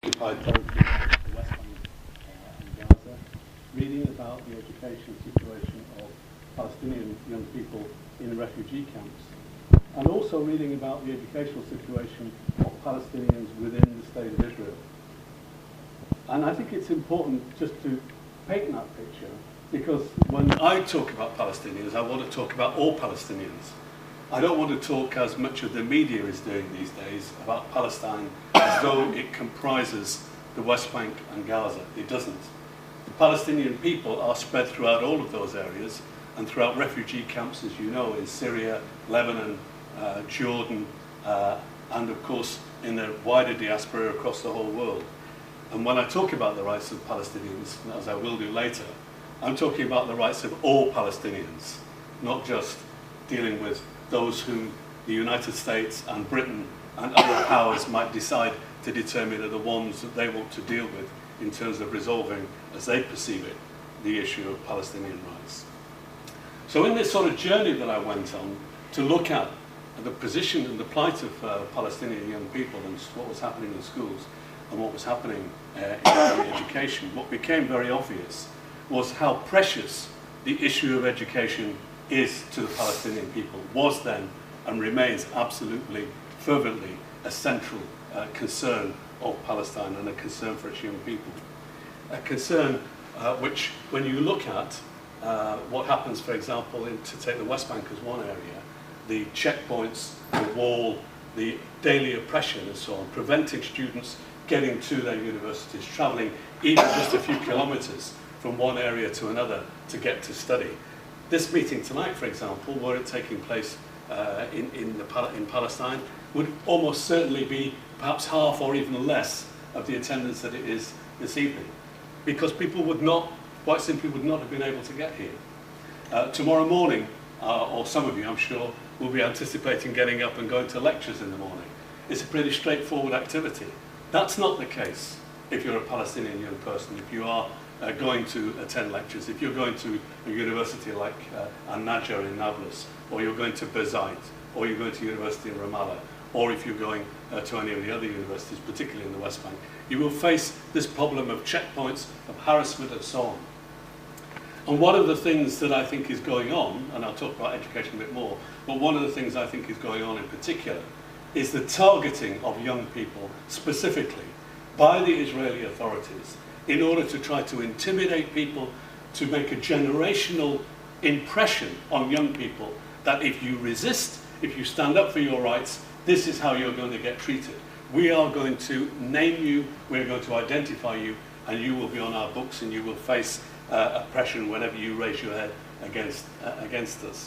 occupied territory, the West Bank and Gaza, reading about the educational situation of Palestinian young people in refugee camps, and also reading about the educational situation of Palestinians within the State of Israel. And I think it's important just to paint that picture, because when I talk about Palestinians, I want to talk about all Palestinians. I don't want to talk, as much of the media is doing these days, about Palestine as though it comprises the West Bank and Gaza. It doesn't. The Palestinian people are spread throughout all of those areas and throughout refugee camps, as you know, in Syria, Lebanon, Jordan, and of course in the wider diaspora across the whole world. And when I talk about the rights of Palestinians, as I will do later, I'm talking about the rights of all Palestinians, not just dealing with those whom the United States and Britain and other powers might decide to determine are the ones that they want to deal with in terms of resolving, as they perceive it, the issue of Palestinian rights. So in this sort of journey that I went on to look at the position and the plight of Palestinian young people and what was happening in schools and what was happening in education, what became very obvious was how precious the issue of education is to the Palestinian people, was then and remains absolutely, fervently a central concern of Palestine and a concern for its young people. A concern which, when you look at what happens, for example, to take the West Bank as one area, the checkpoints, the wall, the daily oppression and so on, preventing students getting to their universities, travelling even just a few kilometres from one area to another to get to study. This meeting tonight, for example, were it taking place in Palestine, would almost certainly be perhaps half or even less of the attendance that it is this evening, because people would not, quite simply would not have been able to get here. Tomorrow morning, or some of you I'm sure, will be anticipating getting up and going to lectures in the morning. It's a pretty straightforward activity. That's not the case if you're a Palestinian young person, if you are going to attend lectures, if you're going to a university like Al-Najjar in Nablus, or you're going to Berzait, or you're going to university in Ramallah, or if you're going to any of the other universities, particularly in the West Bank, you will face this problem of checkpoints, of harassment and so on. And one of the things that I think is going on, and I'll talk about education a bit more, but one of the things I think is going on in particular is the targeting of young people specifically by the Israeli authorities in order to try to intimidate people, to make a generational impression on young people that if you resist, if you stand up for your rights, this is how you're going to get treated. We are going to name you, we're going to identify you, and you will be on our books and you will face oppression whenever you raise your head against us.